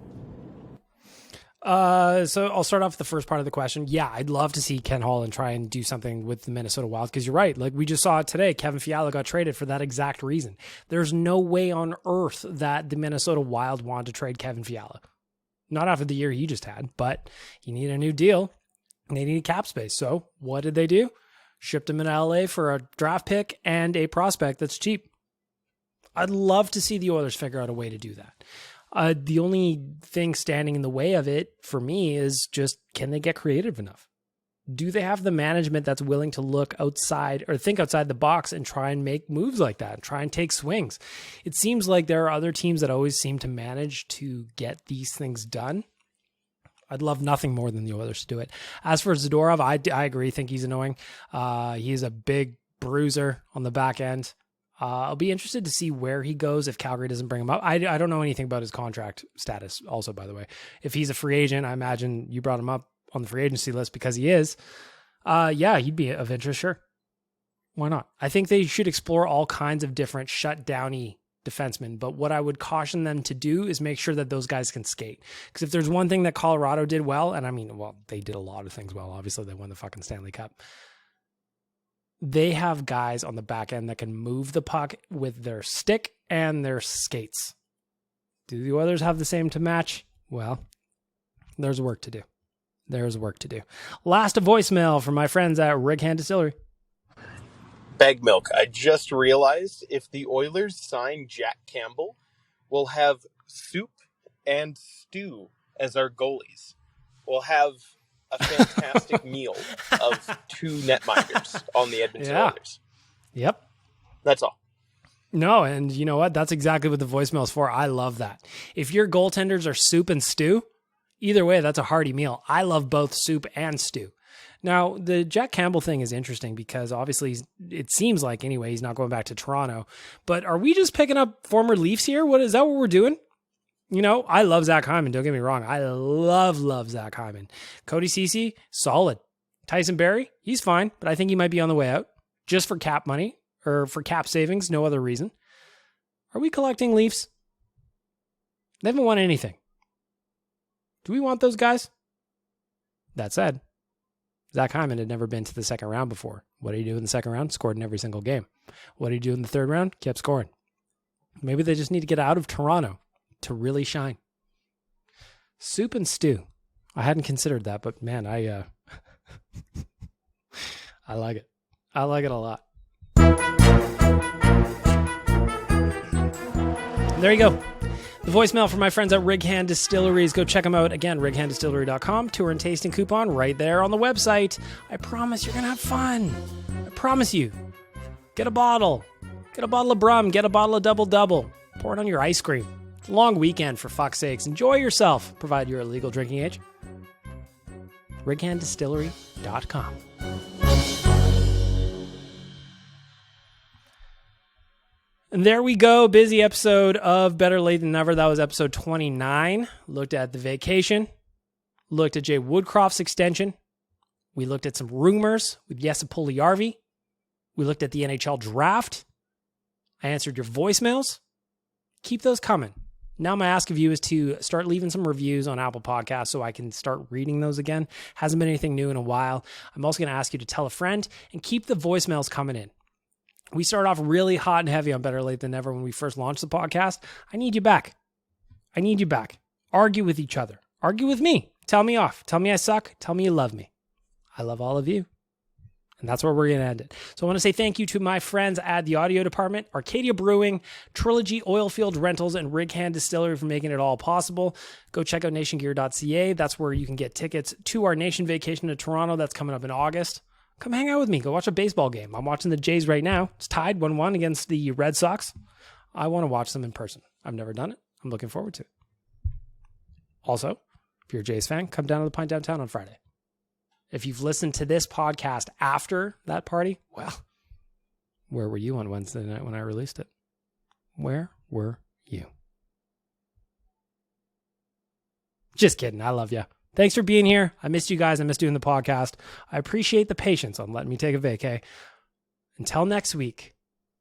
S1: So I'll start off with the first part of the question. Yeah, I'd love to see Ken Holland try and do something with the Minnesota Wild because you're right. Like we just saw it today, Kevin Fiala got traded for that exact reason. There's no way on earth that the Minnesota Wild wanted to trade Kevin Fiala. Not after the year he just had, but he needed a new deal. They needed cap space. So what did they do? Shipped him in LA for a draft pick and a prospect that's cheap. I'd love to see the Oilers figure out a way to do that. The only thing standing in the way of it for me is just, can they get creative enough? Do they have the management that's willing to look outside or think outside the box and try and make moves like that, try and take swings? It seems like there are other teams that always seem to manage to get these things done. I'd love nothing more than the Oilers to do it. As for Zadorov, I agree. Think he's annoying. He's a big bruiser on the back end. I'll be interested to see where he goes if Calgary doesn't bring him up. I don't know anything about his contract status also, by the way. If he's a free agent, I imagine you brought him up on the free agency list because he is. Yeah, he'd be of interest, sure. Why not? I think they should explore all kinds of different shutdowny defensemen, but what I would caution them to do is make sure that those guys can skate. Because if there's one thing that Colorado did well, and I mean, well, they did a lot of things well. Obviously, they won the fucking Stanley Cup. They have guys on the back end that can move the puck with their stick and their skates. Do the Oilers have the same to match? Well, there's work to do. There's work to do. Last a voicemail from my friends at Righand Distillery.
S12: Bag Milk, I just realized if the Oilers sign Jack Campbell, we'll have Soup and Stew as our goalies. We'll have a fantastic meal of two netminders on the Edmonton Oilers.
S1: Yep.
S12: That's all.
S1: No, and you know what? That's exactly what the voicemail is for. I love that. If your goaltenders are Soup and Stew, either way, that's a hearty meal. I love both Soup and Stew. Now, the Jack Campbell thing is interesting because obviously it seems like anyway, he's not going back to Toronto, but are we just picking up former Leafs here? Is that what we're doing? You know, I love Zach Hyman. Don't get me wrong. I love Zach Hyman. Cody Ceci, solid. Tyson Barrie, he's fine, but I think he might be on the way out just for cap money or for cap savings. No other reason. Are we collecting Leafs? They haven't won anything. Do we want those guys? That said, Zach Hyman had never been to the second round before. What did he do in the second round? Scored in every single game. What did he do in the third round? Kept scoring. Maybe they just need to get out of Toronto to really shine. Soup and stew. I hadn't considered that, but man, I like it. I like it a lot. There you go. The voicemail from my friends at Rig Hand Distilleries. Go check them out. Again, righanddistillery.com. Tour and tasting coupon right there on the website. I promise you're going to have fun. I promise you. Get a bottle. Get a bottle of Brum. Get a bottle of Double Double. Pour it on your ice cream. It's a long weekend, for fuck's sakes. Enjoy yourself, provided you're a legal drinking age. righanddistillery.com. And there we go. Busy episode of Better Late Than Never. That was episode 29. Looked at the vacation. Looked at Jay Woodcroft's extension. We looked at some rumors with Jesse Puljujarvi. We looked at the NHL Draft. I answered your voicemails. Keep those coming. Now my ask of you is to start leaving some reviews on Apple Podcasts so I can start reading those again. Hasn't been anything new in a while. I'm also going to ask you to tell a friend and keep the voicemails coming in. We started off really hot and heavy on Better Late Than Never when we first launched the podcast. I need you back. I need you back. Argue with each other. Argue with me. Tell me off. Tell me I suck. Tell me you love me. I love all of you. And that's where we're going to end it. So I want to say thank you to my friends at the audio department, Arcadia Brewing, Trilogy, Oilfield Rentals, and Rig Hand Distillery for making it all possible. Go check out nationgear.ca. That's where you can get tickets to our nation vacation to Toronto. That's coming up in August. Come hang out with me. Go watch a baseball game. I'm watching the Jays right now. It's tied 1-1 against the Red Sox. I want to watch them in person. I've never done it. I'm looking forward to it. Also, if you're a Jays fan, come down to the Pint Downtown on Friday. If you've listened to this podcast after that party, well, where were you on Wednesday night when I released it? Where were you? Just kidding. I love you. Thanks for being here. I missed you guys. I missed doing the podcast. I appreciate the patience on letting me take a vacay. Until next week,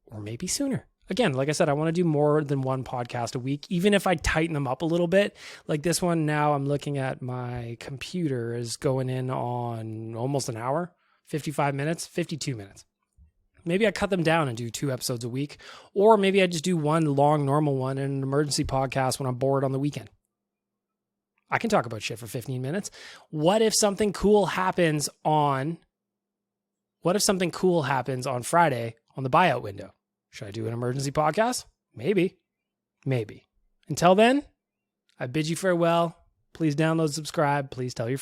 S1: or maybe sooner. Again, like I said, I want to do more than one podcast a week, even if I tighten them up a little bit. Like this one now, I'm looking at my computer is going in on almost an hour, 55 minutes, 52 minutes. Maybe I cut them down and do 2 episodes a week, or maybe I just do one long normal one and an emergency podcast when I'm bored on the weekend. I can talk about shit for 15 minutes. What if something cool happens on Friday on the buyout window? Should I do an emergency podcast? Maybe. Until then, I bid you farewell. Please download, subscribe. Please tell your friends.